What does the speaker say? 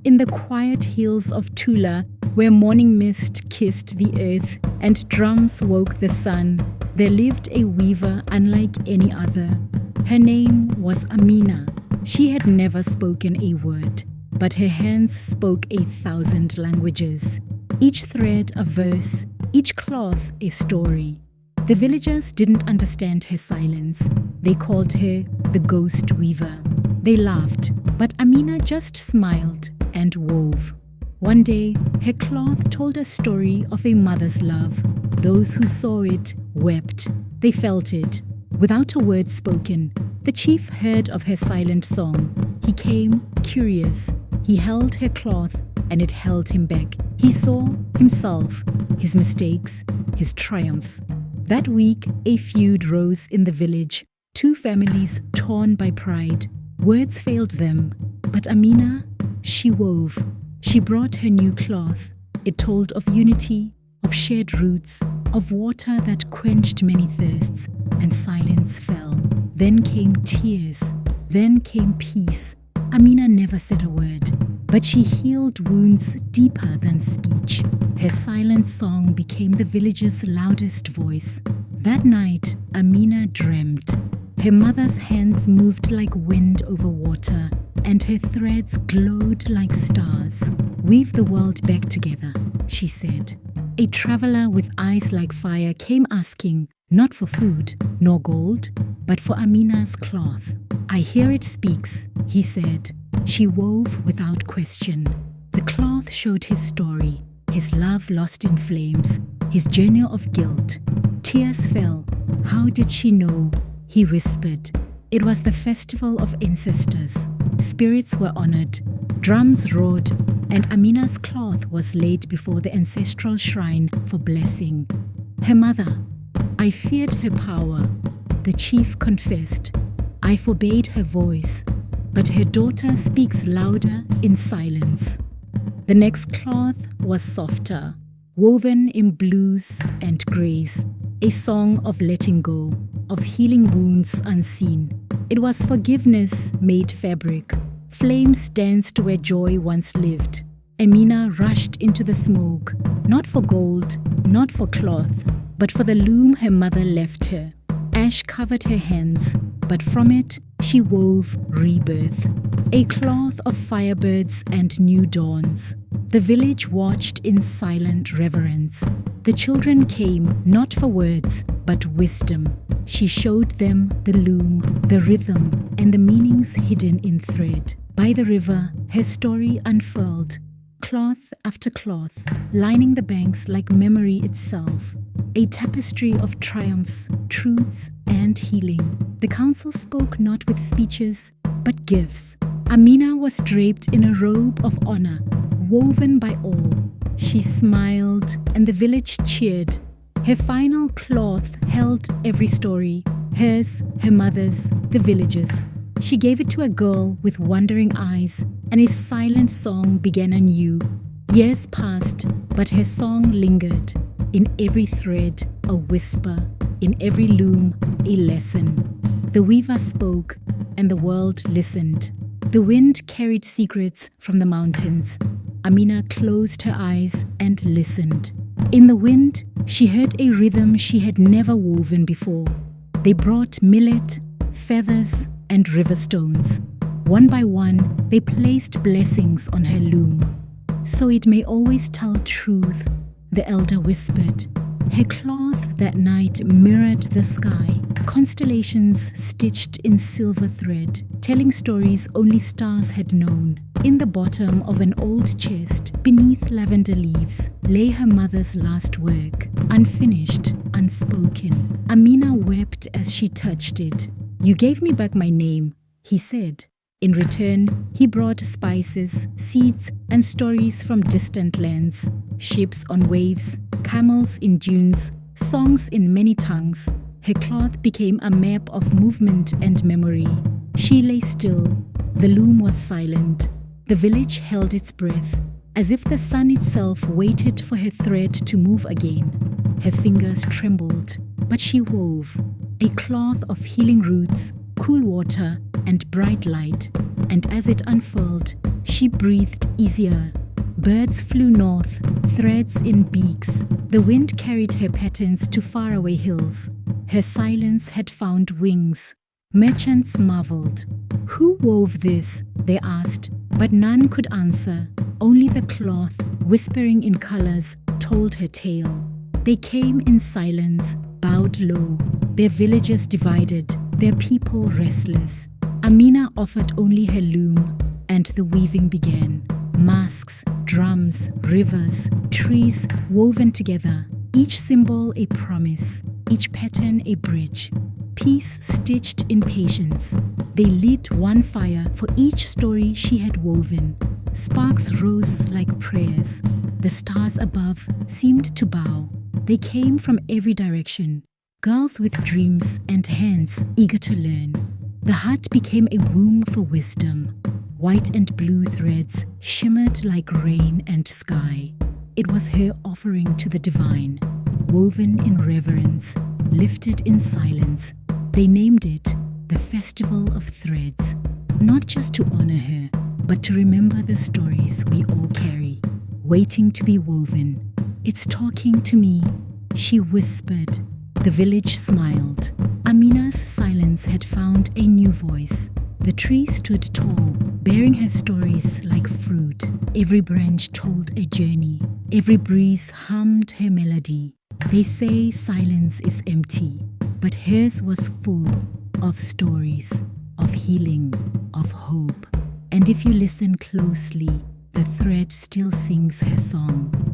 In the quiet hills of Tula, where morning mist kissed the earth and drums woke the sun, there lived a weaver unlike any other. Her name was Amina. She had never spoken a word, but her hands spoke 1,000 languages. Each thread a verse, each cloth a story. The villagers didn't understand her silence. They called her the ghost weaver. They laughed, but Amina just smiled and wove. One day, her cloth told a story of a mother's love. Those who saw it wept. They felt it. Without a word spoken, the chief heard of her silent song. He came, curious. He held her cloth, and it held him back. He saw himself, his mistakes, his triumphs. That week, a feud rose in the village. Two families torn by pride. Words failed them, but Amina, she wove. She brought her new cloth. It told of unity, of shared roots, of water that quenched many thirsts, and silence fell. Then came tears. Then came peace. Amina never said a word, but she healed wounds deeper than speech. Her silent song became the village's loudest voice. That night, Amina dreamt. Her mother's hands moved like wind over water, and her threads glowed like stars. "Weave the world back together," she said. A traveler with eyes like fire came asking, not for food, nor gold, but for Amina's cloth. "I hear it speaks," he said. She wove without question. The cloth showed his story, his love lost in flames, his journey of guilt. Tears fell. How did she know? He whispered. It was the festival of ancestors. Spirits were honored. Drums roared, and Amina's cloth was laid before the ancestral shrine for blessing. Her mother, "I feared her power," the chief confessed. "I forbade her voice, but her daughter speaks louder in silence." The next cloth was softer, woven in blues and grays, a song of letting go, of healing wounds unseen. It was forgiveness made fabric. Flames danced where joy once lived. Amina rushed into the smoke, not for gold, not for cloth, but for the loom her mother left her. Ash covered her hands, but from it she wove rebirth, a cloth of firebirds and new dawns. The village watched in silent reverence. The children came not for words, but wisdom. She showed them the loom, the rhythm, and the meanings hidden in thread. By the river, her story unfurled, cloth after cloth, lining the banks like memory itself, a tapestry of triumphs, truths, and healing. The council spoke not with speeches, but gifts. Amina was draped in a robe of honor, woven by all. She smiled, and the village cheered. Her final cloth held every story, hers, her mother's, the village's. She gave it to a girl with wondering eyes, and a silent song began anew. Years passed, but her song lingered. In every thread, a whisper. In every loom, a lesson. The weaver spoke, and the world listened. The wind carried secrets from the mountains. Amina closed her eyes and listened. In the wind, she heard a rhythm she had never woven before. They brought millet, feathers, and river stones. One by one, they placed blessings on her loom. "So it may always tell truth," the elder whispered. Her cloth that night mirrored the sky, constellations stitched in silver thread, telling stories only stars had known. In the bottom of an old chest, beneath lavender leaves, lay her mother's last work, unfinished, unspoken. Amina wept as she touched it. "You gave me back my name," he said. In return, he brought spices, seeds, and stories from distant lands. Ships on waves, camels in dunes, songs in many tongues. Her cloth became a map of movement and memory. She lay still. The loom was silent. The village held its breath, as if the sun itself waited for her thread to move again. Her fingers trembled, but she wove. A cloth of healing roots, cool water, and bright light, and as it unfurled, She breathed easier. Birds flew north, threads in beaks. The wind carried her patterns to faraway hills. Her silence had found wings. Merchants marveled. Who wove this? They asked, but none could answer. Only the cloth, whispering in colors, told her tale. They came in silence, bowed low. Their villages divided, their people restless. Amina offered only her loom, and the weaving began. Masks, drums, rivers, trees woven together, each symbol a promise, each pattern a bridge. Peace stitched in patience. They lit one fire for each story she had woven. Sparks rose like prayers. The stars above seemed to bow. They came from every direction. Girls with dreams and hands eager to learn. The hut became a womb for wisdom. White and blue threads shimmered like rain and sky. It was her offering to the divine, woven in reverence, lifted in silence. They named it the Festival of Threads, not just to honor her, but to remember the stories we all carry, waiting to be woven. It's talking to me, she whispered. The village smiled. Amina's silence had found a new voice. The tree stood tall, bearing her stories like fruit. Every branch told a journey. Every breeze hummed her melody. They say silence is empty, but hers was full of stories, of healing, of hope. And if you listen closely, the thread still sings her song.